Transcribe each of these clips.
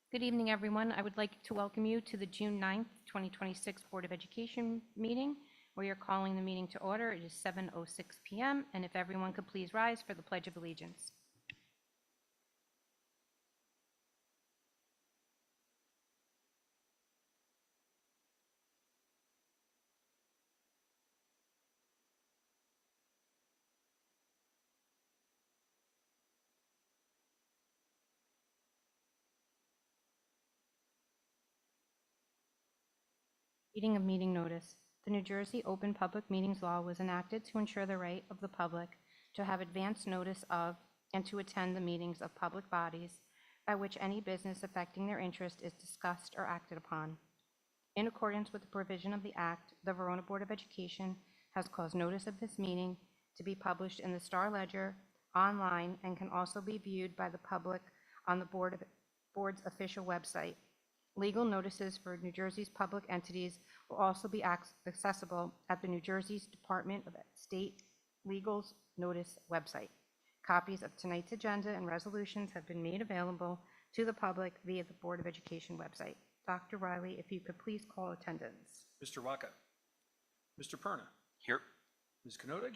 Good evening, everyone. I would like to welcome you to the June 9th, 2026 Board of Education meeting, where you're calling the meeting to order. It is 7:06 PM, and if everyone could please rise for the Pledge of Allegiance. Reading of meeting notice. The New Jersey Open Public Meetings Law was enacted to ensure the right of the public to have advance notice of and to attend the meetings of public bodies by which any business affecting their interest is discussed or acted upon. In accordance with the provision of the Act, the Verona Board of Education has caused notice of this meeting to be published in the Star Ledger, online, and can also be viewed by the public on the board's official website. Legal notices for New Jersey's public entities will also be accessible at the New Jersey's Department of State Legal's notice website. Copies of tonight's agenda and resolutions have been made available to the public via the Board of Education website. Dr. Riley, if you could please call attendance. Mr. Waka. Mr. Perna. Here. Ms. Knodig.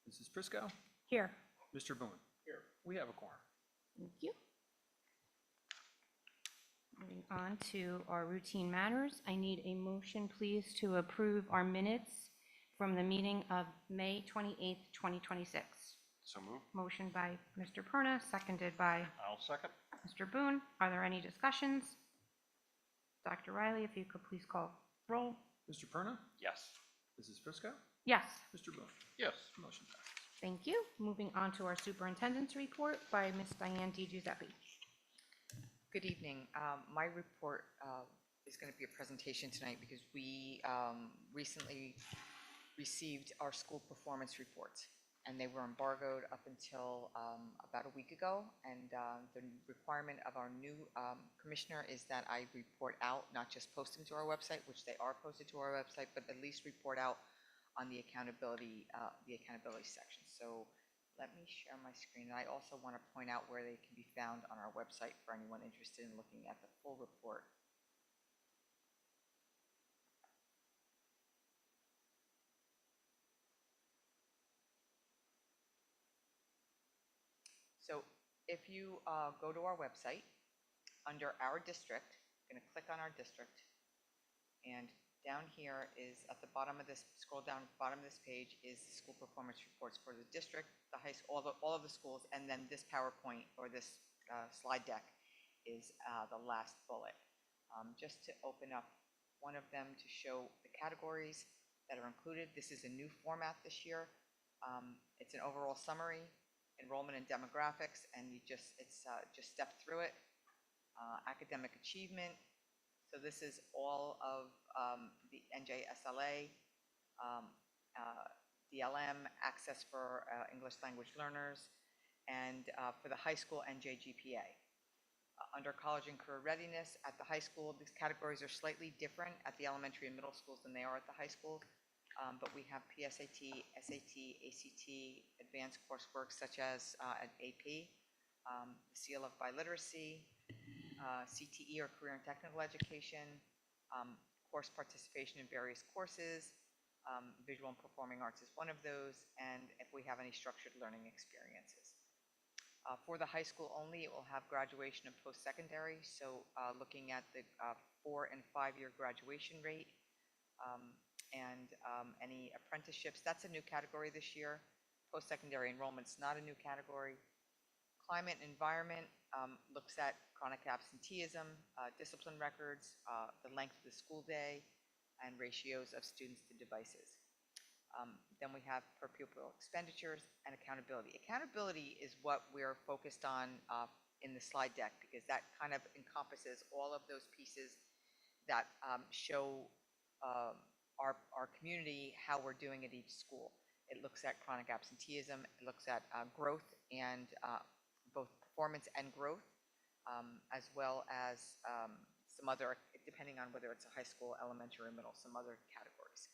Mrs. Prisco. Here. Mr. Boone. Here. We have a quorum. Thank you. Moving on to our routine matters, I need a motion, please, to approve our minutes from the meeting of May 28th, 2026. So moved. Motion by Mr. Perna, seconded by I'll second. Mr. Boone. Are there any discussions? Dr. Riley, if you could please call roll. Mr. Perna. Yes. Mrs. Prisco. Yes, Mr. Boone. Yes. Motion passes. thank you. Moving on to our superintendent's report by Ms. Diane DiGiuseppe. Good evening. My report is going to be a presentation tonight because we recently received our school performance reports, and they were embargoed up until about a week ago. And the requirement of our new commissioner is that I report out, not just post them to our website, which they are posted to our website, but at least report out on the accountability section. So let me share my screen. And I also want to point out where they can be found on our website for anyone interested in looking at the full report. So if you go to our website, under our district, I'm going to click on our district, and down here is at the bottom of this, scroll down at the bottom of this page is the school performance reports for the district, the high school, all of the schools, and then this PowerPoint or this slide deck is the last bullet. Just to open up one of them to show the categories that are included. This is a new format this year. It's an overall summary, enrollment and demographics, and just step through it. Academic achievement. So this is all of the NJSLA, DLM, access for English language learners, and for the high school NJGPA. Under college and career readiness, at the high school, these categories are slightly different at the elementary and middle schools than they are at the high schools. But we have PSAT, SAT, ACT, advanced coursework such as at AP, the Seal of Biliteracy, CTE or Career and Technical Education, course participation in various courses, visual and performing arts is one of those, and if we have any structured learning experiences. For the high school only, it will have graduation and post-secondary, so looking at the 4- and 5-year graduation rate, and any apprenticeships. That's a new category this year. Post-secondary enrollment's not a new category. Climate and environment looks at chronic absenteeism, discipline records, the length of the school day, and ratios of students to devices. Then we have per pupil expenditures and accountability. Accountability is what we're focused on in the slide deck because that kind of encompasses all of those pieces that show our community how we're doing at each school. It looks at chronic absenteeism, it looks at growth and both performance and growth, as well as some other, depending on whether it's a high school, elementary, or middle, some other categories.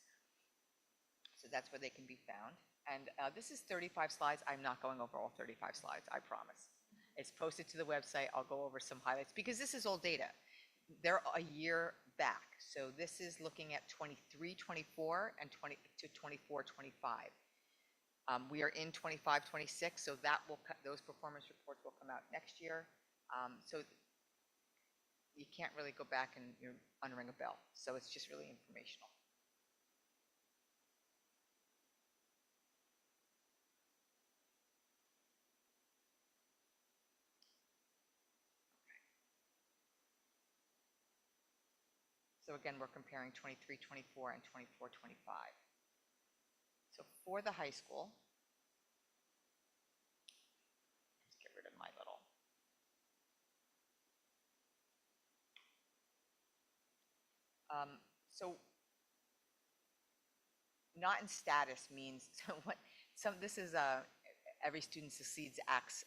So that's where they can be found. And this is 35 slides. I'm not going over all 35 slides, I promise. It's posted to the website. I'll go over some highlights because this is old data. They're a year back. So this is looking at 23, 24 and 20 to 24, 25. We are in 25, 26, so that will those performance reports will come out next year. So you can't really go back and unring a bell. So it's just really informational. So again, we're comparing 23, 24 and 24, 25. So for the high school, let's get rid of my little. So not in status means so what some this is every student succeeds acts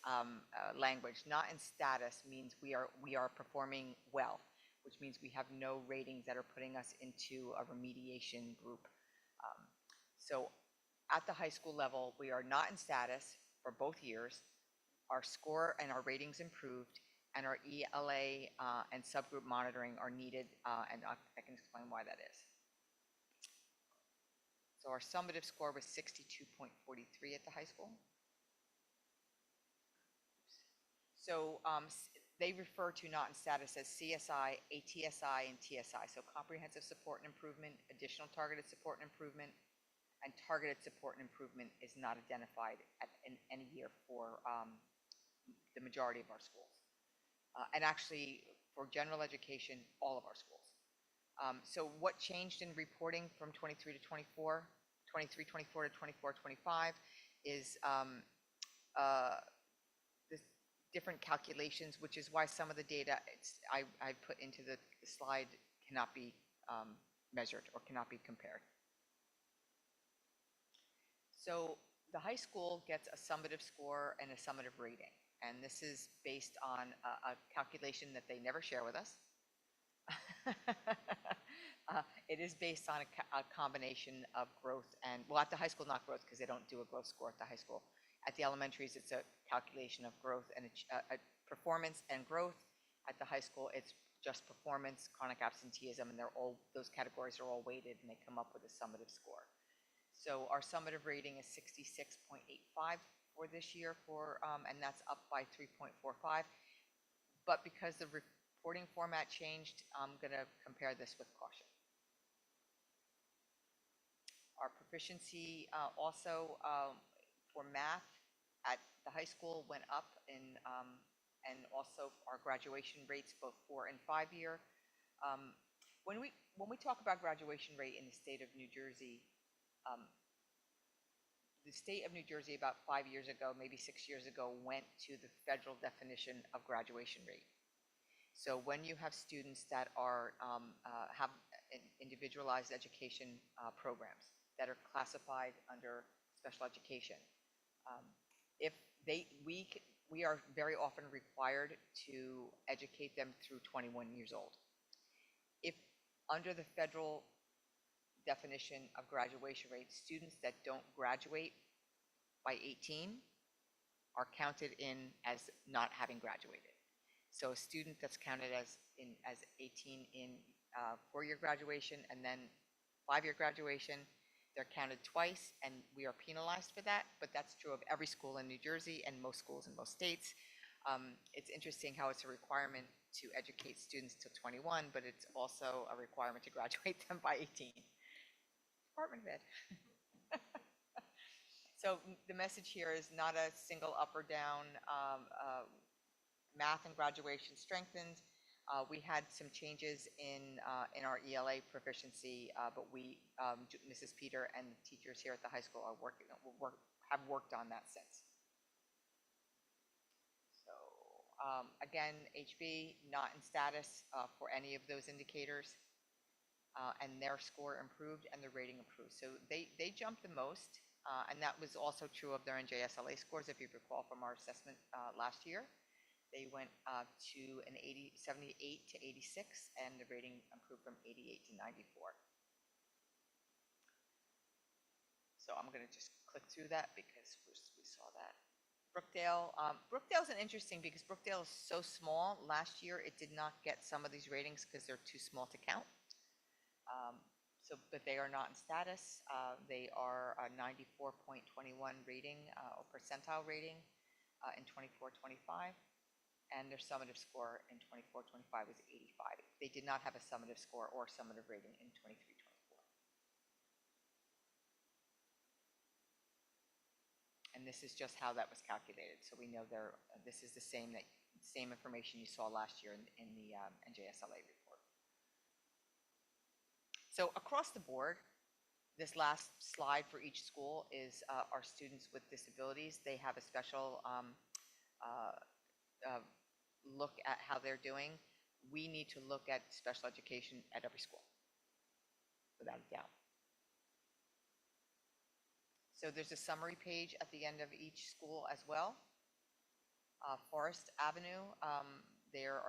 language. Not in status means we are performing well, which means we have no ratings that are putting us into a remediation group. So at the high school level, we are not in status for both years. Our score and our ratings improved, and our ELA and subgroup monitoring are needed, and I can explain why that is. So our summative score was 62.43 at the high school. So they refer to not in status as CSI, ATSI, and TSI. So comprehensive support and improvement, additional targeted support and improvement, and targeted support and improvement is not identified in any year for the majority of our schools. And actually, for general education, all of our schools. So what changed in reporting from 23 to 24, 23, 24 to 24, 25 is the different calculations, which is why some of the data I put into the slide cannot be measured or cannot be compared. So the high school gets a summative score and a summative rating. And this is based on a calculation that they never share with us. It is based on a combination of growth and, well, at the high school, not growth, because they don't do a growth score at the high school. At the elementaries, it's a calculation of growth and performance and growth. At the high school, it's just performance, chronic absenteeism, and those categories are all weighted, and they come up with a summative score. So our summative rating is 66.85 for this year, and that's up by 3.45. But because the reporting format changed, I'm going to compare this with caution. Our proficiency also for math at the high school went up, and also our graduation rates, both 4 and 5 year. When we talk about graduation rate in the state of New Jersey, the state of New Jersey about 5 years ago, maybe 6 years ago, went to the federal definition of graduation rate. So when you have students that are have individualized education programs that are classified under special education, if we are very often required to educate them through 21 years old. If under the federal definition of graduation rate, students that don't graduate by 18 are counted in as not having graduated. So a student that's counted as 18 in 4-year graduation and then 5-year graduation, they're counted twice, and we are penalized for that. But that's true of every school in New Jersey and most schools in most states. It's interesting how it's a requirement to educate students till 21, but it's also a requirement to graduate them by 18. Department of Ed. So the message here is not a single up or down. Math and graduation strengthened. We had some changes in our ELA proficiency, but Mrs. Peter and the teachers here at the high school have worked on that since. So again, HB not in status for any of those indicators, and their score improved and their rating improved. So they jumped the most, and that was also true of their NJSLA scores, if you recall from our assessment last year. They went to an 78 to 86, and the rating improved from 88 to 94. So I'm going to just click through that because we saw that. Brookdale's an interesting because Brookdale is so small. Last year, it did not get some of these ratings because they're too small to count. But they are not in status. They are a 94.21 rating or percentile rating in 24-25, and their summative score in 24-25 was 85. They did not have a summative score or summative rating in 23-24. And this is just how that was calculated. So we know this is the same information you saw last year in the NJSLA report. So across the board, this last slide for each school is our students with disabilities. They have a special look at how they're doing. We need to look at special education at every school, without a doubt. So there's a summary page at the end of each school as well. Forest Avenue, their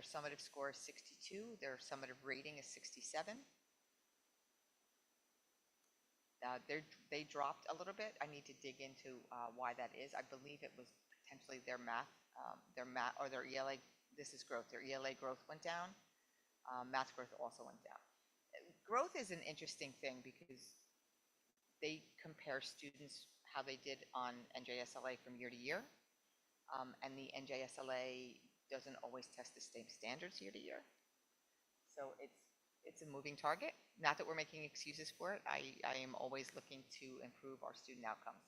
summative score is 62. Their summative rating is 67. They dropped a little bit. I need to dig into why that is. I believe it was potentially their math or their ELA. This is growth. Their ELA growth went down. Math growth also went down. Growth is an interesting thing because they compare students how they did on NJSLA from year to year, and the NJSLA doesn't always test the same standards year to year. So it's a moving target. Not that we're making excuses for it. I am always looking to improve our student outcomes.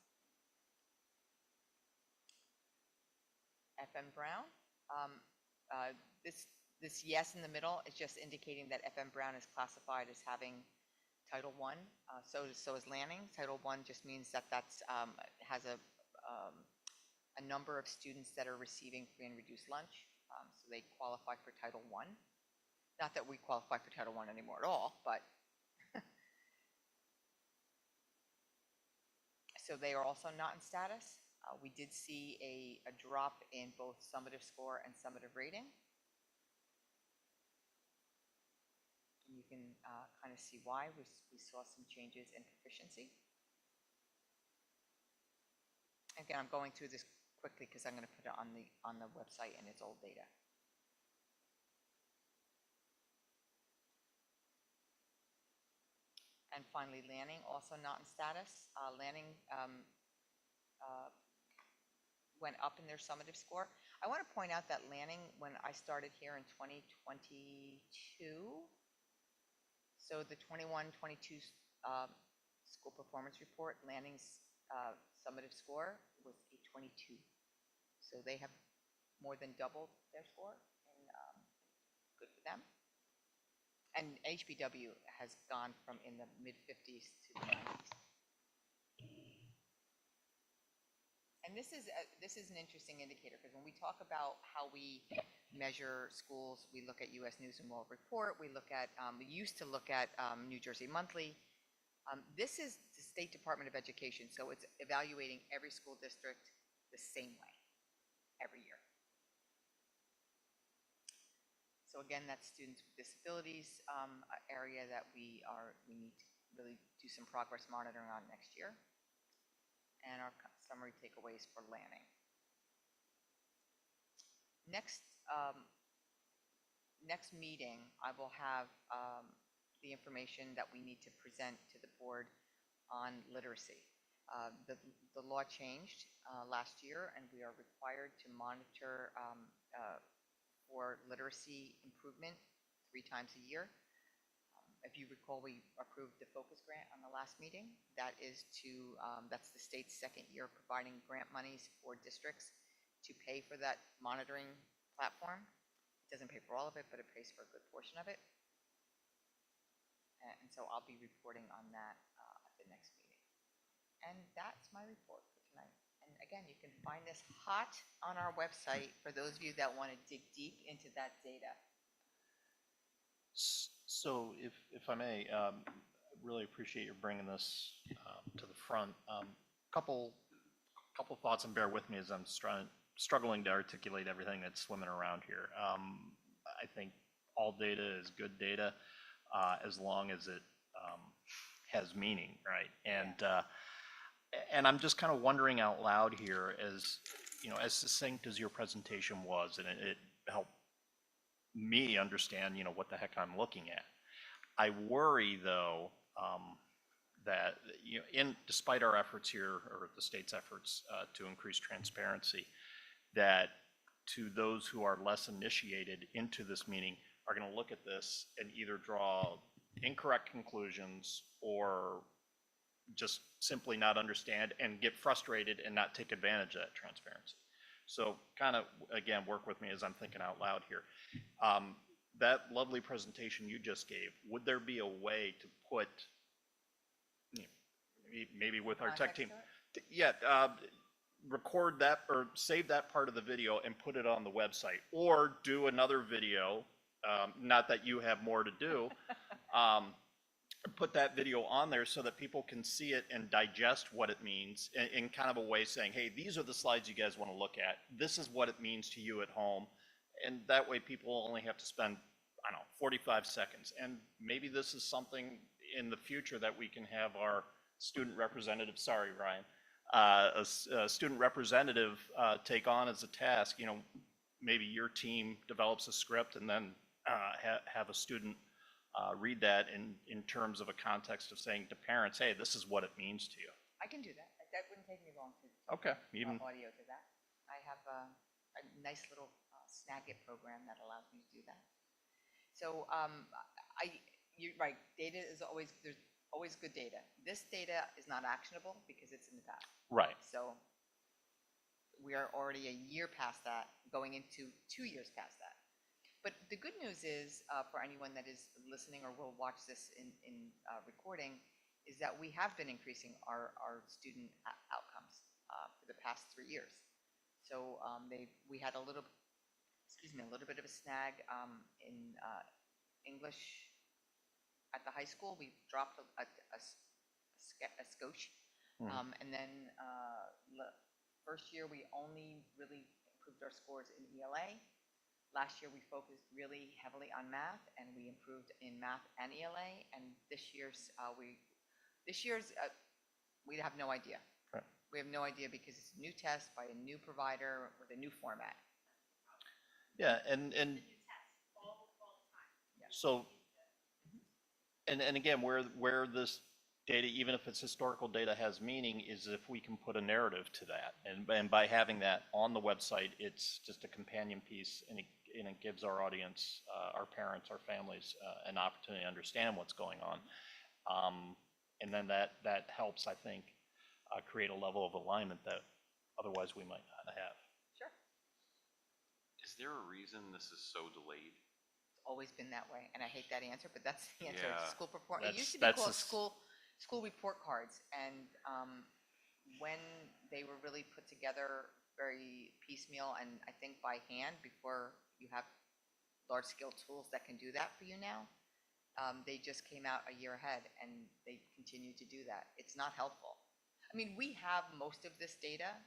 FM Brown, this yes in the middle is just indicating that FM Brown is classified as having Title I. So is Lanning. Title I just means that has a number of students that are receiving free and reduced lunch. So they qualify for Title I. Not that we qualify for Title I anymore at all, but so they are also not in status. We did see a drop in both summative score and summative rating. And you can kind of see why. We saw some changes in proficiency. Again, I'm going through this quickly because I'm going to put it on the website and it's old data. And finally, Lanning, also not in status. Lanning went up in their summative score. I want to point out that Lanning, when I started here in 2022, so the 21-22 school performance report, Lanning's summative score was a 22. So they have more than doubled their score, and good for them. And HBW has gone from in the mid-50s to the 90s. And this is an interesting indicator because when we talk about how we measure schools, we look at U.S. News and World Report. We used to look at New Jersey Monthly. This is the State Department of Education, so it's evaluating every school district the same way every year. So again, that's students with disabilities area that we need to really do some progress monitoring on next year. And our summary takeaways for Lanning. Next meeting, I will have the information that we need to present to the board on literacy. The law changed last year, and we are required to monitor for literacy improvement 3 times a year. If you recall, we approved the Focus Grant on the last meeting. That's the state's second year providing grant monies for districts to pay for that monitoring platform. It doesn't pay for all of it, but it pays for a good portion of it. And so I'll be reporting on that at the next meeting. And that's my report for tonight. And again, you can find this hot on our website for those of you that want to dig deep into that data. So if I may, I really appreciate you bringing this to the front. Couple thoughts, and bear with me as I'm struggling to articulate everything that's swimming around here. I think all data is good data as long as it has meaning, right? And And I'm just kind of wondering out loud here, as, you know, as succinct as your presentation was, and it helped me understand, you know, what the heck I'm looking at. I worry, though, that, you know, despite our efforts here, or the state's efforts to increase transparency, that to those who are less initiated into this meeting are going to look at this and either draw incorrect conclusions or just simply not understand and get frustrated and not take advantage of that transparency. So kind of, again, work with me as I'm thinking out loud here. That lovely presentation you just gave, would there be a way to put, you know, maybe with our tech team, yeah, record that or save that part of the video and put it on the website, or do another video, not that you have more to do, put that video on there so that people can see it and digest what it means in kind of a way saying, hey, these are the slides you guys want to look at. This is what it means to you at home. And that way people only have to spend, I don't know, 45 seconds. And maybe this is something in the future that we can have our student representative, sorry, Ryan, a student representative take on as a task. You know, maybe your team develops a script and then have a student read that in terms of a context of saying to parents, hey, this is what it means to you. I can do that. That wouldn't take me long to Okay. Even audio to that. I have a nice little Snagit program that allows me to do that. So you're right. Data is always, there's always good data. This data is not actionable because it's in the past. right. So we are already a year past that, going into 2 years past that. But the good news is, for anyone that is listening or will watch this in recording, is that we have been increasing our student outcomes for the past 3 years. So we had a little bit of a snag in English at the high school. We dropped a skosh. And then first year we only really improved our scores in ELA. Last year we focused really heavily on math, and we improved in math and ELA. And this year's we have no idea. Right. We have no idea because it's a new test by a new provider with a new format. Yeah, and so, and again, where this data, even if it's historical data, has meaning is if we can put a narrative to that. And by having that on the website, it's just a companion piece, and it gives our audience, our parents, our families, an opportunity to understand what's going on. And then that helps, I think, create a level of alignment that otherwise we might not have. Sure. Is there a reason this is so delayed? It's always been that way, and I hate that answer, but that's the answer. Yeah. School performance. It That's- used to be that's called a school report cards, and when they were really put together very piecemeal and I think by hand before you have large-scale tools that can do that for you now, they just came out a year ahead, and they continue to do that. It's not helpful. I mean, we have most of this data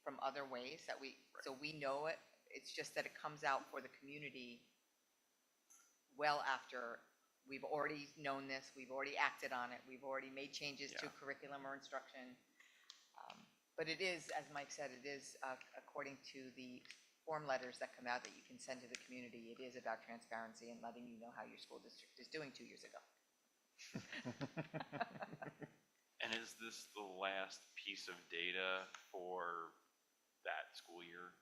from other ways that so we know it. It's just that it comes out for the community well after we've already known this, we've already acted on it, we've already made changes to curriculum or instruction. But it is, as Mike said, it is according to the form letters that come out that you can send to the community, it is about transparency and letting you know how your school district is doing 2 years ago. And is this the last piece of data for that school year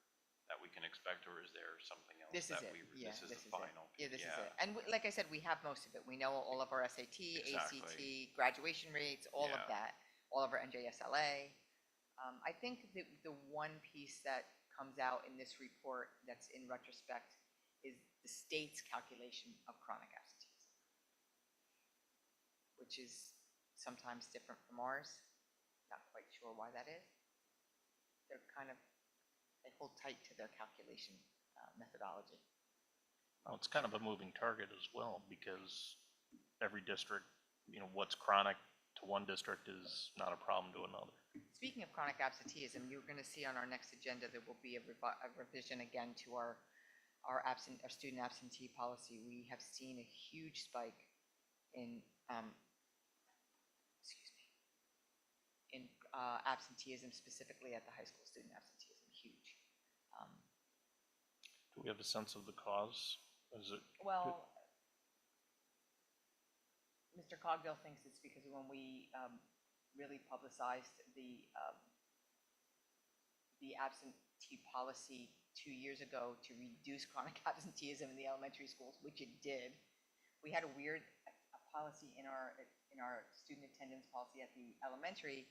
that we can expect, or is there something else This is that it. we, Yeah, this is the it. final? Yeah, this is it. And like I said, we have most of it. We know all of our SAT, Exactly. ACT, graduation rates, all of Yeah. that, all of our NJSLA. I think the one piece that comes out in this report that's in retrospect is the state's calculation of chronic absenteeism, which is sometimes different from ours. Not quite sure why that is. They hold tight to their calculation methodology. Well, it's kind of a moving target as well, because every district, you know, what's chronic to one district is not a problem to another. Speaking of chronic absenteeism, you're going to see on our next agenda there will be a revision again to our student absentee policy. We have seen a huge spike in absenteeism, specifically at the high school, student absenteeism, huge. Do we have a sense of the cause? Is it, Well, Mr. Cogdill thinks it's because when we really publicized the absentee policy 2 years ago to reduce chronic absenteeism in the elementary schools, which it did, we had a weird policy in our student attendance policy at the elementary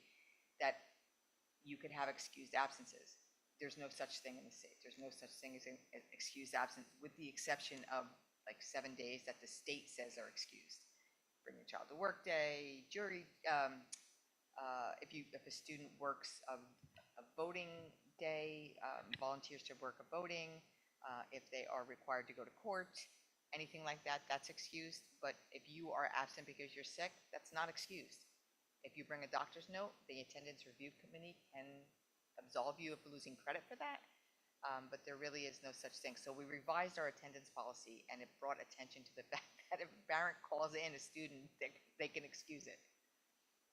that you could have excused absences. There's no such thing in the state. There's no such thing as an excused absence, with the exception of like 7 days that the state says are excused. Bring your child to work day, jury, if a student works a voting day, volunteers to work a voting, if they are required to go to court, anything like that, that's excused. But if you are absent because you're sick, that's not excused. If you bring a doctor's note, the attendance review committee can absolve you of losing credit for that. But there really is no such thing. So we revised our attendance policy, and it brought attention to the fact that if a parent calls in a student, they can excuse it.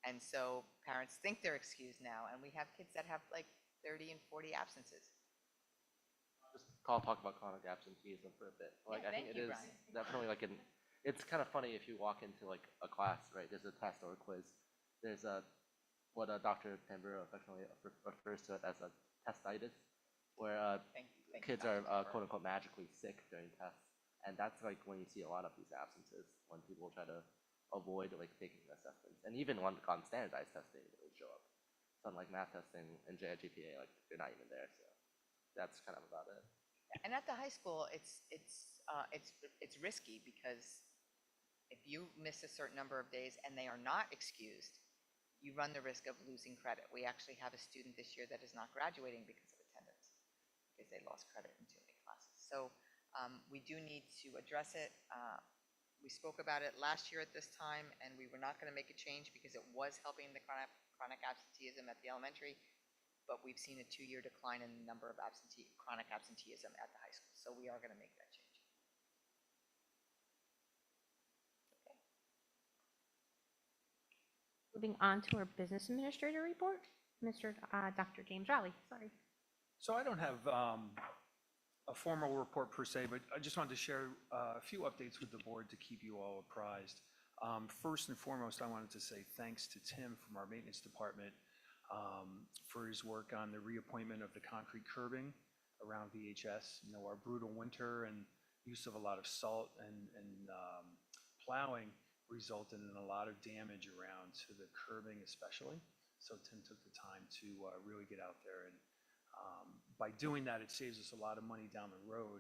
And so parents think they're excused now, and we have kids that have like 30 and 40 absences. Just talk about chronic absenteeism for a bit. Like, I think thank it you, is Brian. definitely like it's kind of funny if you walk into like a class, right? There's a test or a quiz. There's what Dr. Tamburo affectionately refers to it as a testitis, where Thank you, kids Dr. are Farber. quote unquote magically sick during tests, and that's like when you see a lot of these absences when people try to avoid like taking assessments, and even on standardized testing, they would show up. So unlike math testing and GPA, like they're not even there. So that's kind of about it. And at the high school, it's risky because if you miss a certain number of days and they are not excused, you run the risk of losing credit. We actually have a student this year that is not graduating because of attendance, because they lost credit in too many classes. So we do need to address it. We spoke about it last year at this time, and we were not going to make a change because it was helping the chronic absenteeism at the elementary, but we've seen a 2-year decline in the number of chronic absenteeism at the high school. So we are going to make that change. Moving on to our business administrator report, Dr. James Rowley, sorry. So I don't have a formal report per se, but I just wanted to share a few updates with the board to keep you all apprised. First and foremost, I wanted to say thanks to Tim from our maintenance department for his work on the reappointment of the concrete curbing around VHS. You know, our brutal winter and use of a lot of salt and plowing resulted in a lot of damage around to the curbing especially. So Tim took the time to really get out there, and by doing that, it saves us a lot of money down the road.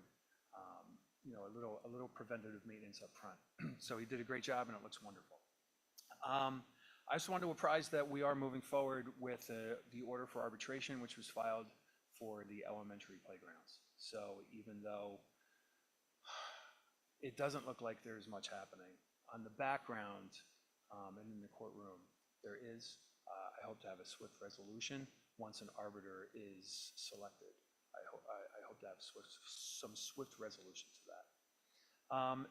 You know, a little preventative maintenance up front. So he did a great job, and it looks wonderful. I just wanted to apprise that we are moving forward with the order for arbitration, which was filed for the elementary playgrounds. So even though it doesn't look like there's much happening, on the background and in the courtroom, there is, I hope to have a swift resolution once an arbiter is selected. I hope to have some swift resolution to that.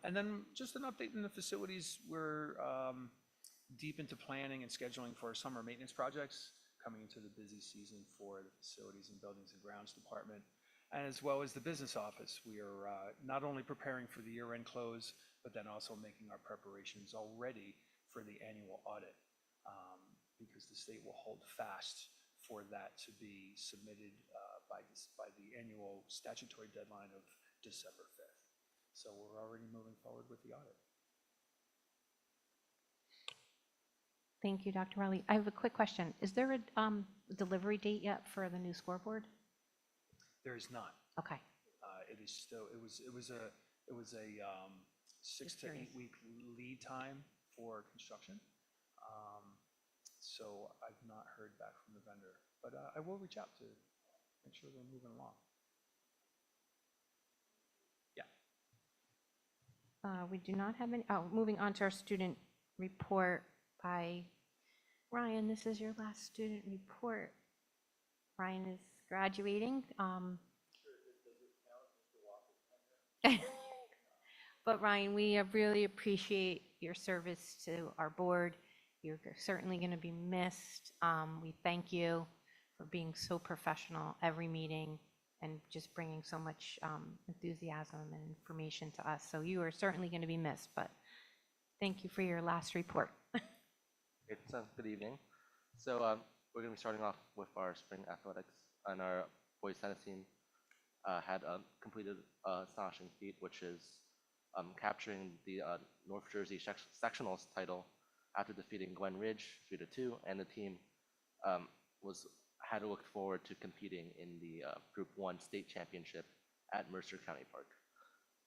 And then just an update in the facilities. We're deep into planning and scheduling for our summer maintenance projects, coming into the busy season for the facilities and buildings and grounds department, as well as the business office. We are not only preparing for the year-end close, but then also making our preparations already for the annual audit, because the state will hold fast for that to be submitted by the annual statutory deadline of December 5th. So we're already moving forward with the audit. Thank you, Dr. Rowley. I have a quick question. Is there a delivery date yet for the new scoreboard? There is not. Okay, It is still, it was a 6 to 8 week lead time for construction. So I've not heard back from the vendor, but I will reach out to make sure they're moving along. Yeah. we do not have any, moving on to our student report by Ryan. This is your last student report. Ryan is graduating. But Ryan, we really appreciate your service to our board certainly going to be missed. We thank you for being so professional every meeting and just bringing so much enthusiasm and information to us. So you are certainly going to be missed, but thank you for your last report. It's a good evening. So we're going to be starting off with our spring athletics, and our boys tennis team had completed a astonishing feat, which is capturing the North Jersey sectionals title after defeating Glen Ridge 3-2, and the team had looked forward to competing in the Group 1 state championship at Mercer County Park.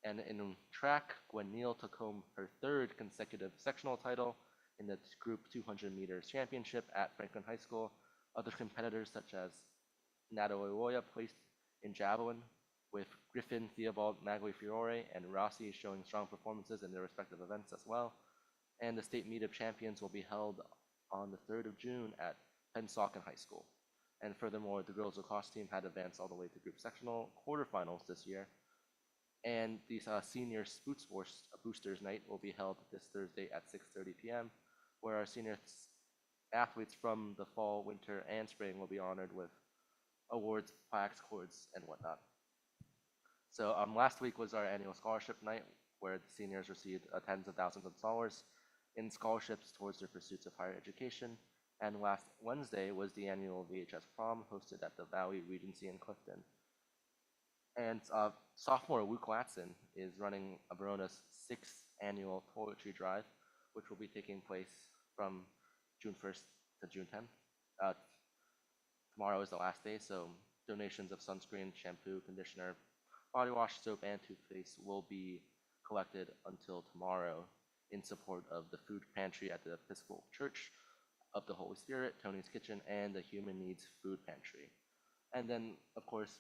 And in track, Gwen Neal took home her third consecutive sectional title in the Group 200 meters championship at Franklin High School. Other competitors such as Natalie Loya placed in javelin, with Griffin, Theobald, Maglifiore, and Rossi showing strong performances in their respective events as well. And the state meet of champions will be held on the 3rd of June at Pennsauken High School. And furthermore, the girls lacrosse team had advanced all the way to group sectional quarterfinals this year. And the senior Spoot Sports Boosters Night will be held this Thursday at 6:30 p.m., where our senior athletes from the fall, winter, and spring will be honored with awards, plaques, cords, and whatnot. So last week was our annual scholarship night, where the seniors received tens of thousands of dollars in scholarships towards their pursuits of higher education. And last Wednesday was the annual VHS prom hosted at the Valley Regency in Clifton. And sophomore Luke Latson is running Verona's 6th annual toiletry drive, which will be taking place from June 1st to June 10th. Tomorrow is the last day, so donations of sunscreen, shampoo, conditioner, body wash, soap, and toothpaste will be collected until tomorrow in support of the food pantry at the Episcopal Church of the Holy Spirit, Tony's Kitchen, and the Human Needs Food Pantry. And then, of course,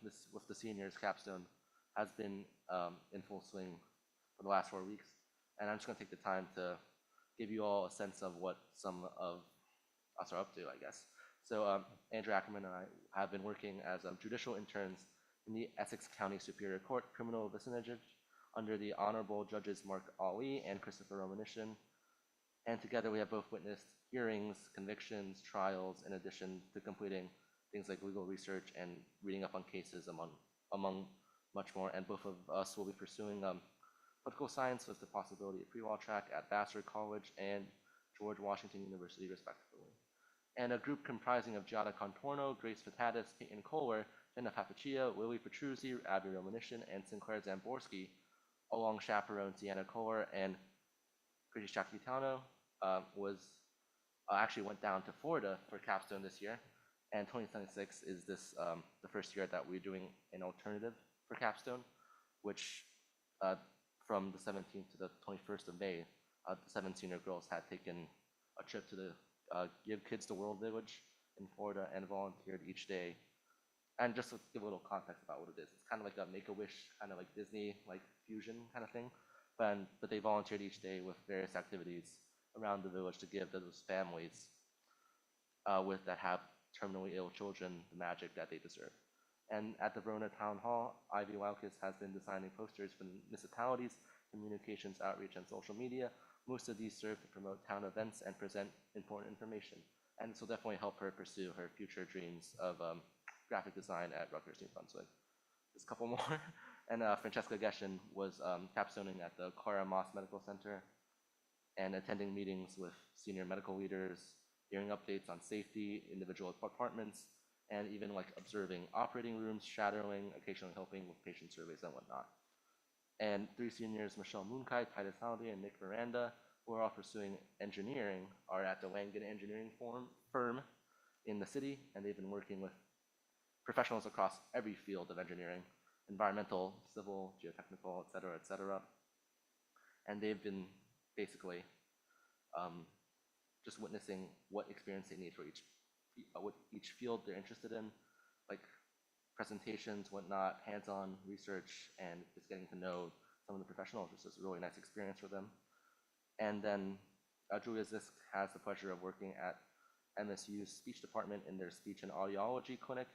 with the seniors, capstone has been in full swing for the last 4 weeks. And I'm just going to take the time to give you all a sense of what some of us are up to, I guess. So Andrew Ackerman and I have been working as judicial interns in the Essex County Superior Court criminal vicinage under the Honorable Judges Mark Ali and Christopher Romanishin. And together we have both witnessed hearings, convictions, trials, in addition to completing things like legal research and reading up on cases among much more. And both of us will be pursuing political science with the possibility of pre-law track at Vassar College and George Washington University, respectively. And a group comprising of Giada Contorno, Grace Fatatis, Peyton Kohler, Jenna Papachia, Lily Petruzzi, Abby Romanishin, and Sinclair Zamborski, along chaperone Sienna Kohler and Kriti Shakitano, actually went down to Florida for capstone this year. And 2026 is the first year that we're doing an alternative for capstone, which from the 17th to the 21st of May, the 7 senior girls had taken a trip to the Give Kids the World Village in Florida and volunteered each day. And just to give a little context about what it is, it's kind of like a Make-A-Wish, kind of like Disney, like fusion kind of thing. But they volunteered each day with various activities around the village to give those families that have terminally ill children the magic that they deserve. And at the Verona Town Hall, Ivy Laukis has been designing posters for municipalities, communications, outreach, and social media. Most of these serve to promote town events and present important information. And this will definitely help her pursue her future dreams of graphic design at Rutgers, New Brunswick. Just a couple more. And Francesca Geshen was capstoning at the Clara Moss Medical Center and attending meetings with senior medical leaders, hearing updates on safety, individual apartments, and even like observing operating rooms, shadowing, occasionally helping with patient surveys and whatnot. And 3 seniors, Michelle Moonkai, Titus Halliday, and Nick Miranda, who are all pursuing engineering, are at the Langen Engineering firm in the city, and they've been working with professionals across every field of engineering, environmental, civil, geotechnical, et cetera, et cetera. And they've been basically just witnessing what experience they need for each field they're interested in, like presentations, whatnot, hands-on research, and just getting to know some of the professionals. It's just a really nice experience for them. And then Julia Zisk has the pleasure of working at MSU's speech department in their speech and audiology clinic,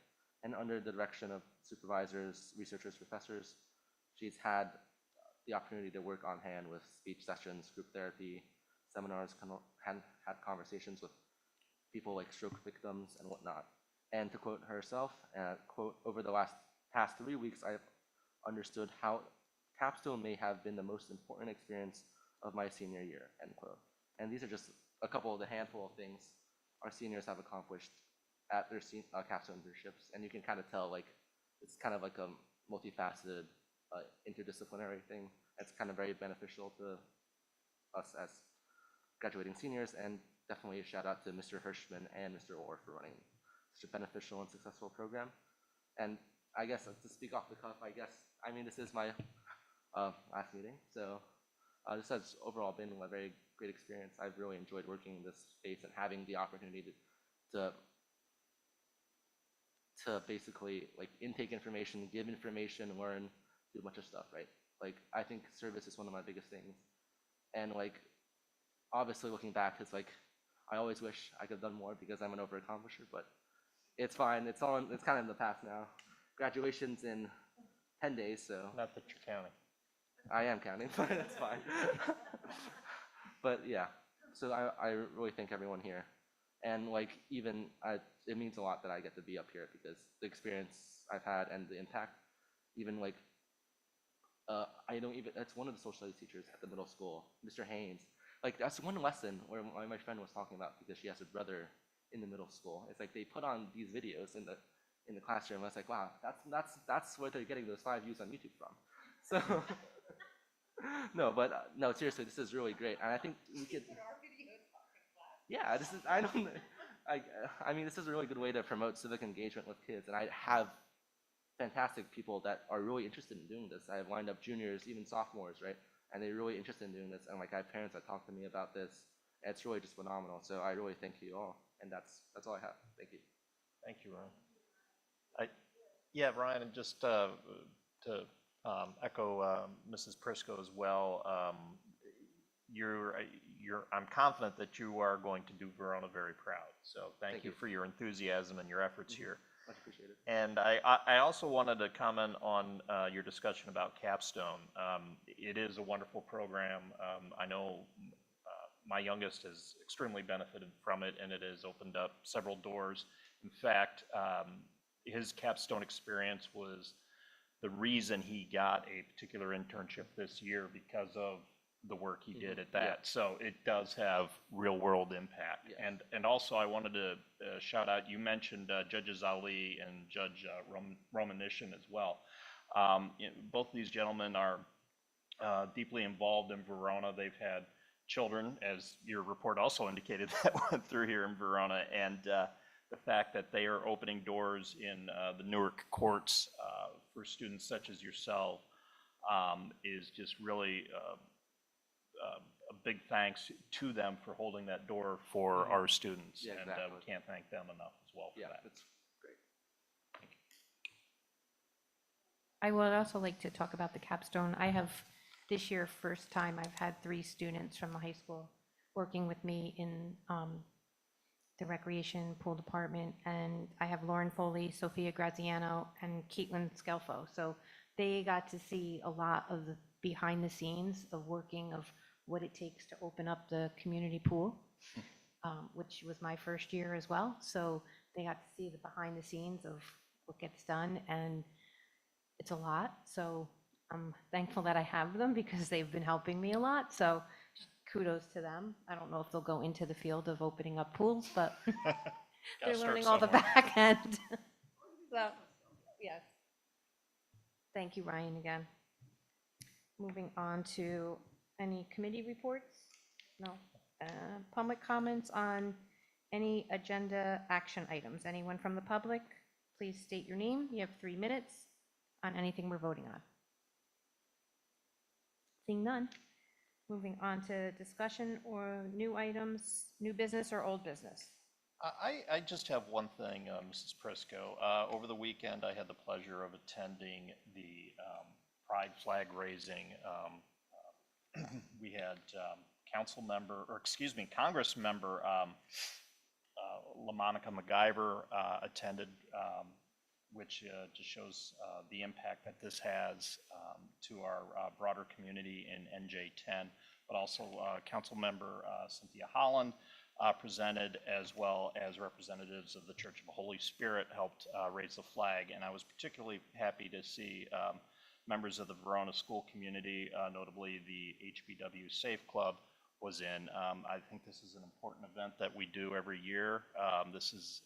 and under the direction of supervisors, researchers, professors, she's had the opportunity to work on hand with speech sessions, group therapy, seminars, had conversations with people like stroke victims and whatnot. And to quote herself, quote, over the past 3 weeks, I've understood how capstone may have been the most important experience of my senior year, end quote. And these are just a couple of the handful of things our seniors have accomplished at their capstone internships. And you can kind of tell, like, it's kind of like a multifaceted, interdisciplinary thing. It's kind of very beneficial to us as graduating seniors, and definitely a shout out to Mr. Hirschman and Mr. Orr for running such a beneficial and successful program. And I guess to speak off the cuff, I mean, this is my last meeting, so this has overall been a very great experience. I've really enjoyed working in this space and having the opportunity to basically like intake information, give information, learn, do a bunch of stuff, right? Like, I think service is one of my biggest things. And like, obviously looking back, it's like, I always wish I could have done more because I'm an overaccomplisher, but it's fine. It's kind of in the past now. Graduation's in 10 days, so. Not that you're counting. I am counting, but that's fine. But yeah, so I really thank everyone here. And like, even, it means a lot that I get to be up here because the experience I've had and the impact, even like, that's one of the social studies teachers at the middle school, Mr. Haynes. Like, that's one lesson where my friend was talking about because she has a brother in the middle school. It's like they put on these videos in the classroom. I was like, wow, that's where they're getting those 5 views on YouTube from. So, no, but no, seriously, this is really great, and I think we could. Yeah, this is. I mean, this is a really good way to promote civic engagement with kids, and I have fantastic people that are really interested in doing this. I have lined up juniors, even sophomores, right? And they're really interested in doing this. And like, I have parents that talk to me about this. And it's really just phenomenal. So I really thank you all. And that's all I have. Thank you. Thank you, Ryan. Yeah, Ryan, and just to echo Mrs. Prisco as well, I'm confident that you are going to do Verona very proud. So thank you for your enthusiasm and your efforts here. Much appreciated. And I also wanted to comment on your discussion about Capstone. It is a wonderful program. I know my youngest has extremely benefited from it, and it has opened up several doors. In fact, his Capstone experience was the reason he got a particular internship this year because of the work he did at that. Yeah. So it does have real world impact. Yes. And also I wanted to shout out, you mentioned Judges Ali and Judge Romanishin as well. Both of these gentlemen are deeply involved in Verona. They've had children, as your report also indicated, that went through here in Verona. And the fact that they are opening doors in the Newark courts for students such as yourself is just really a big thanks to them for holding that door for our students. Yeah, exactly. And we can't thank them enough as well for that. That's great. Thank you. I would also like to talk about the capstone. I have, this year, first time I've had 3 students from the high school working with me in the recreation pool department, and I have Lauren Foley, Sophia Graziano, and Caitlin Scelfo. So they got to see a lot of the behind the scenes of working, of what it takes to open up the community pool, which was my first year as well. So they got to see the behind the scenes of what gets done, and it's a lot. So I'm thankful that I have them because they've been helping me a lot. So kudos to them. I don't know if they'll go into the field of opening up pools, but they're learning all the back end. So, yes. Thank you, Ryan, again. Moving on to any committee reports? No. Public comments on any agenda action items? Anyone from the public? Please state your name. You have 3 minutes on anything we're voting on. Seeing none. Moving on to discussion or new items, new business or old business? I just have one thing, Mrs. Prisco. Over the weekend, I had the pleasure of attending the Pride flag raising. We had Congress member LaMonica MacGyver attended, which just shows the impact that this has to our broader community in NJ10. but also Council Member Cynthia Holland presented, as well as representatives of the Church of the Holy Spirit helped raise the flag. And I was particularly happy to see members of the Verona school community, notably the HBW Safe Club, was in. I think this is an important event that we do every year. This is,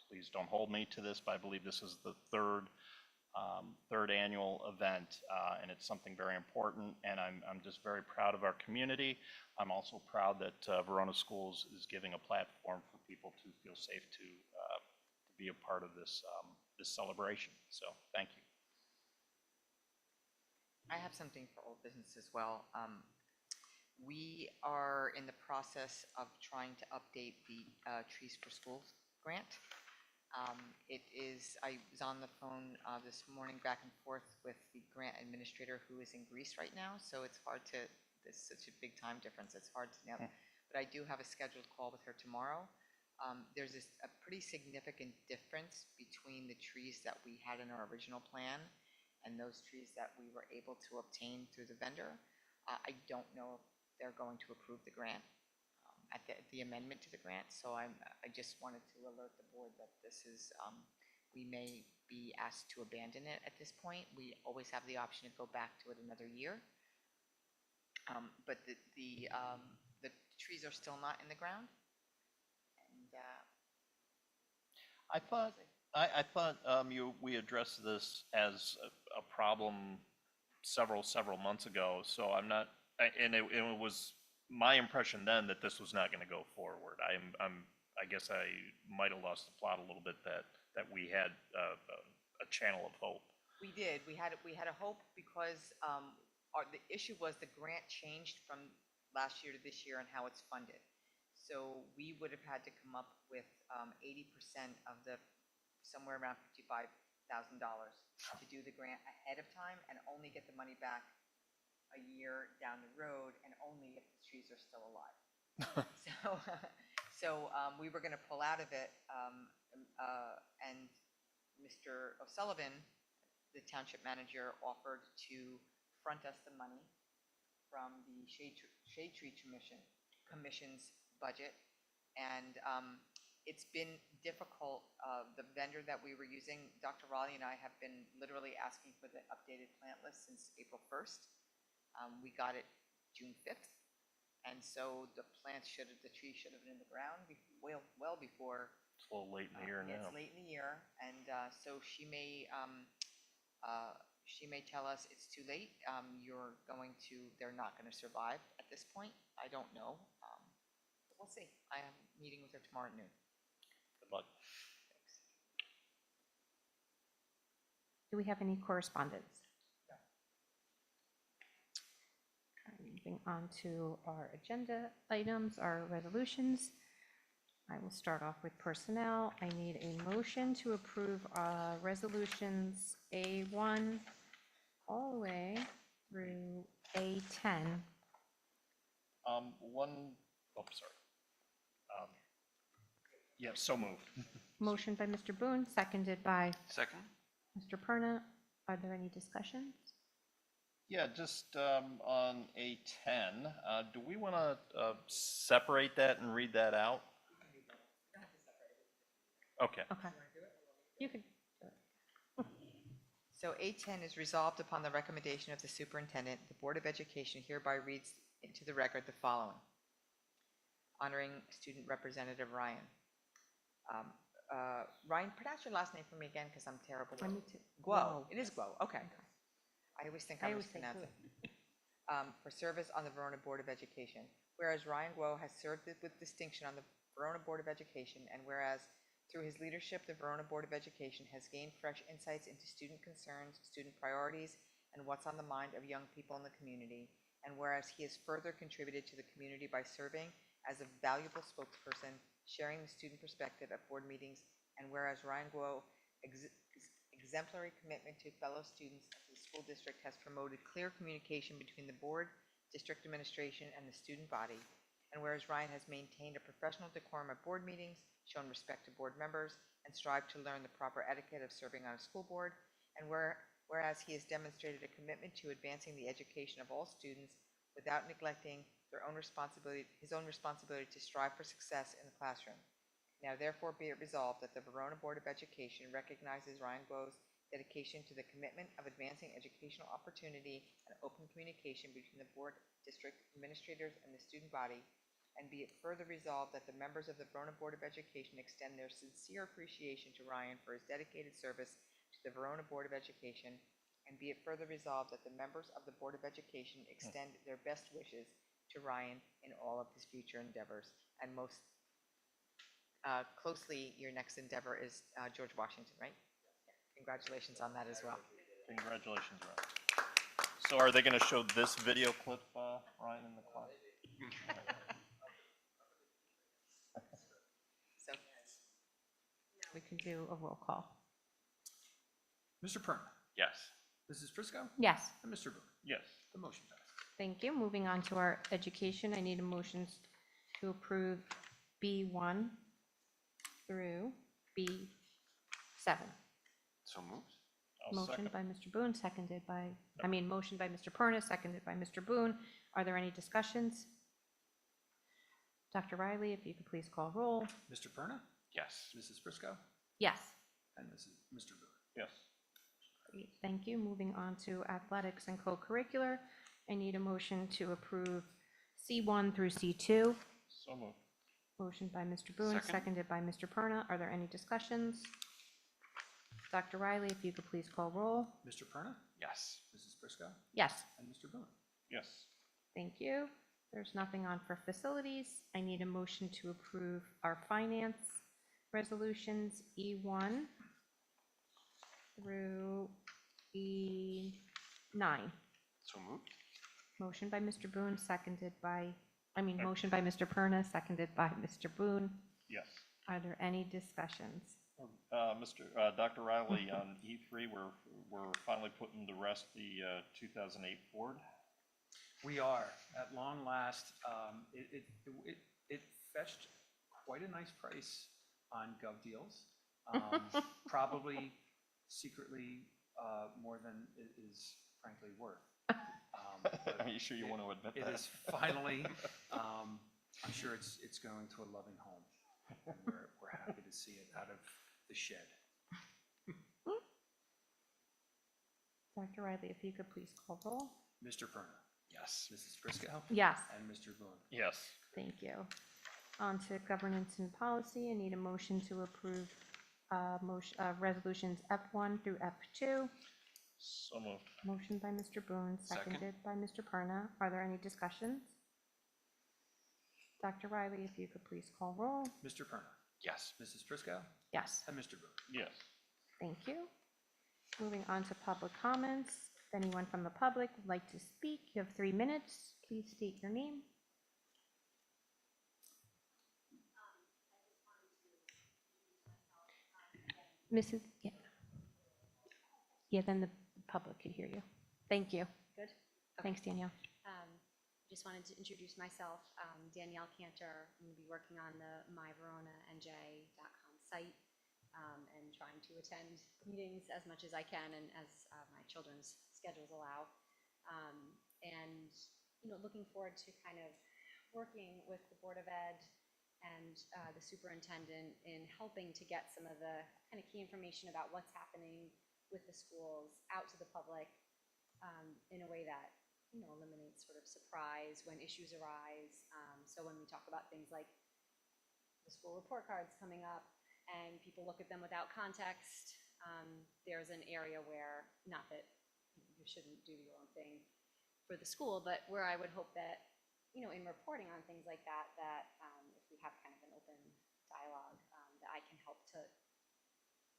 please don't hold me to this, but I believe this is the third annual event, and it's something very important, and I'm just very proud of our community. I'm also proud that Verona Schools is giving a platform for people to feel safe to be a part of this, this celebration. So thank you. I have something for old business as well. We are in the process of trying to update the Trees for Schools grant. I was on the phone this morning back and forth with the grant administrator who is in Greece right now, so it's hard to, there's such a big time difference, it's hard to know. But I do have a scheduled call with her tomorrow. There's a pretty significant difference between the trees that we had in our original plan and those trees that we were able to obtain through the vendor. I don't know if they're going to approve the grant, at the amendment to the grant. So I just wanted to alert the board that this is, we may be asked to abandon it at this point. We always have the option to go back to it another year. But the trees are still not in the ground. And I thought we addressed this as a problem several months ago. So I'm not, and it was my impression then that this was not going to go forward. I guess I might have lost the plot a little bit that we had a channel of hope. we did. We had a hope because the issue was the grant changed from last year to this year and how it's funded. So we would have had to come up with 80% of the somewhere around $55,000 to do the grant ahead of time and only get the money back a year down the road and only if the trees are still alive. So we were going to pull out of it, and Mr. O'Sullivan, the township manager, offered to front us the money from the Shade Tree Commission's budget, and it's been difficult. The vendor that we were using, Dr. Raleigh and I, have been literally asking for the updated plant list since April 1st. We got it June 5th, and so the tree should have been in the ground well before. It's a little late in the year now. It's late in the year, and so she may tell us it's too late. They're not going to survive at this point. I don't know. But we'll see. I am meeting with her tomorrow at noon. Good luck. Thanks. Do we have any correspondence? Moving on to our agenda items, our resolutions. I will start off with personnel. I need a motion to approve resolutions A1 all the way through A10. Sorry. Yeah, so moved. Motion by Mr. Boone, seconded by Second? Mr. Perna. Are there any discussions? Yeah, just on A10, do we want to separate that and read that out? Okay. Okay. You could. So A10 is resolved upon the recommendation of the superintendent. The Board of Education hereby reads into the record the following. Honoring Student Representative Ryan. Ryan, pronounce your last name for me again because I'm terrible with it. Guo. It is Guo. Okay. I always think I mispronounce it. For service on the Verona Board of Education. Whereas Ryan Guo has served with distinction on the Verona Board of Education, and whereas through his leadership, the Verona Board of Education has gained fresh insights into student concerns, student priorities, and what's on the mind of young people in the community, and whereas he has further contributed to the community by serving as a valuable spokesperson, sharing the student perspective at board meetings, and whereas Ryan Guo exemplary commitment to fellow students and to the school district has promoted clear communication between the board, district administration, and the student body. And whereas Ryan has maintained a professional decorum at board meetings, shown respect to board members, and strived to learn the proper etiquette of serving on a school board, and whereas he has demonstrated a commitment to advancing the education of all students without neglecting his own responsibility to strive for success in the classroom. Now therefore be it resolved that the Verona Board of Education recognizes Ryan Guo's dedication to the commitment of advancing educational opportunity and open communication between the board, district administrators, and the student body. And be it further resolved that the members of the Verona Board of Education extend their sincere appreciation to Ryan for his dedicated service to the Verona Board of Education. And be it further resolved that the members of the Board of Education extend their best wishes to Ryan in all of his future endeavors. And most closely, your next endeavor is George Washington, right? Congratulations on that as well. Congratulations, Ryan. So are they going to show this video clip, Ryan, in the class? So, We can do a roll call. Mr. Perna, Yes. Mrs. Prisco, Yes, and Mr. Boone. Yes. The motion passes. thank you. Moving on to our education, I need a motion to approve B1 through B7. So moved. I'll Motion second. by Mr. Boone, seconded by, motion by Mr. Perna, seconded by Mr. Boone. Are there any discussions? Dr. Riley, if you could please call roll. Mr. Perna, Yes. Mrs. Prisco, Yes. and Mr. Boone. Yes. Great, thank you. Moving on to athletics and co-curricular. I need a motion to approve C1 through C2. So moved. Motion by Mr. Boone, Second. seconded by Mr. Perna. Are there any discussions? Dr. Riley, if you could please call roll. Mr. Perna, Yes. Mrs. Prisco, Yes. and Mr. Boone. Yes. Thank you. There's nothing on for facilities. I need a motion to approve our finance resolutions E1 through E9. So moved. Motion by Mr. Boone, motion by Mr. Perna, seconded by Mr. Boone. Yes. Are there any discussions? Dr. Riley, on E3, we're finally putting to rest the 2008 Ford. We are, at long last. It fetched quite a nice price on Gov Deals. Probably secretly more than it is frankly worth. Are you sure you want to admit It that? is finally, I'm sure it's going to a loving home. And we're happy to see it out of the shed. Dr. Riley, if you could please call roll. Mr. Perna, Yes. Mrs. Prisco, Yes. and Mr. Boone. Yes. Thank you. On to governance and policy. I need a motion to approve resolutions F1 through F2. So moved. Motion by Mr. Boone, Second. seconded by Mr. Perna. Are there any discussions? Dr. Riley, if you could please call roll. Mr. Perna, Yes. Mrs. Prisco, Yes. and Mr. Boone. Yes. Thank you. Moving on to public comments. If anyone from the public would like to speak, you have 3 minutes. Please state your name. Mrs. Yeah. Yeah, then the public could hear you. Thank you. Good. Thanks, Danielle. Just wanted to introduce myself, Danielle Cantor. I'm going to be working on the myveronanj.com site and trying to attend meetings as much as I can and as my children's schedules allow. And, looking forward to kind of working with the Board of Ed and the superintendent in helping to get some of the kind of key information about what's happening with the schools out to the public in a way that eliminates sort of surprise when issues arise. So when we talk about things like the school report cards coming up and people look at them without context, there's an area where, not that you shouldn't do your own thing for the school, but where I would hope that, in reporting on things like that, if we have kind of an open dialogue, that I can help to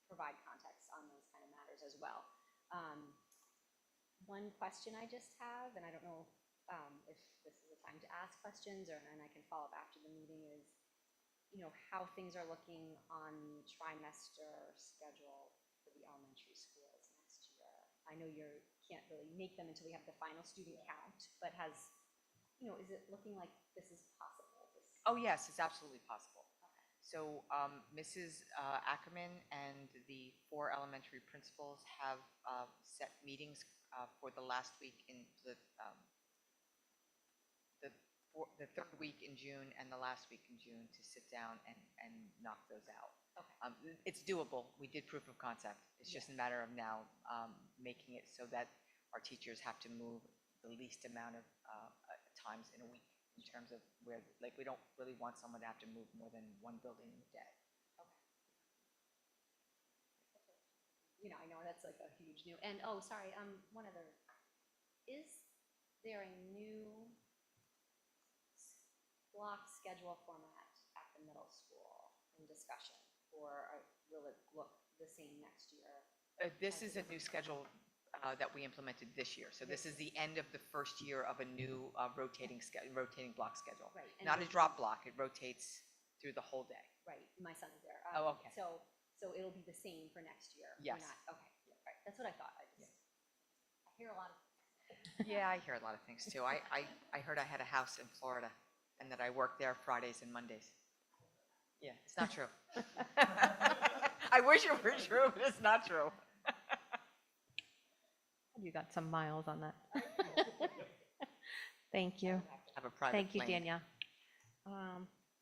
provide context on those kind of matters as well. One question I just have, and I don't know if this is the time to ask questions, and I can follow up after the meeting, is how things are looking on the trimester schedule for the elementary schools next year. I know you can't really make them until we have the final student count, but is it looking like this is possible? Oh, yes, it's absolutely possible. So Mrs. Ackerman and the 4 elementary principals have set meetings for the last week in the the third week in June and the last week in June to sit down and knock those out. It's doable. We did proof of concept. It's just a matter of now making it so that our teachers have to move the least amount of times in a week in terms of where, like, we don't really want someone to have to move more than one building in a day. You know, I know that's like a huge new, and, oh, sorry, one other, is there a new block schedule format at the middle school in discussion? Or will it look the same next year? This is a new schedule that we implemented this year. So this is the end of the first year of a new rotating block schedule. Right, and Not a drop block. It rotates through the whole day. Right, my son is there. Oh, okay. So it'll be the same for next year? We're Yes. not- Okay, yeah, right, that's what I thought. I hear a lot of. Yeah, I hear a lot of things too. I heard I had a house in Florida and that I worked there Fridays and Mondays. Yeah, it's not true. I wish it were true, but it's not true. You got some miles on that. Thank you. Have a private Thank you, plane. Danielle.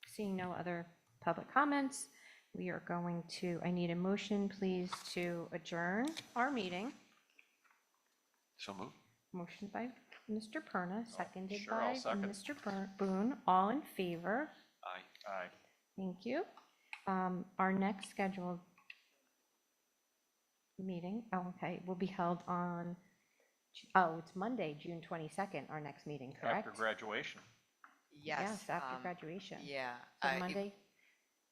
Seeing no other public comments, we are going to, I need a motion, please, to adjourn our meeting. So move. Motion by Mr. Perna, seconded sure, by I'll second. Mr. Boone. All in favor? Aye. Aye. Thank you. Our next scheduled meeting, will be held on, it's Monday, June 22nd, our next meeting, correct? After graduation. Yes. After graduation. Yeah. So it- Monday,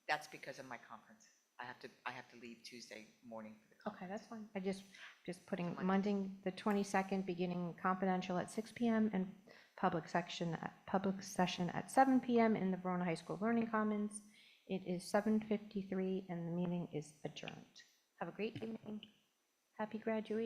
That's because of my conference. I have to leave Tuesday morning for the okay, conference. that's fine. I just putting Monday. Monday, the 22nd, beginning confidential at 6 PM and public session at 7 PM in the Verona High School Learning Commons. It is 7:53 and the meeting is adjourned. Have a great evening. Happy graduation.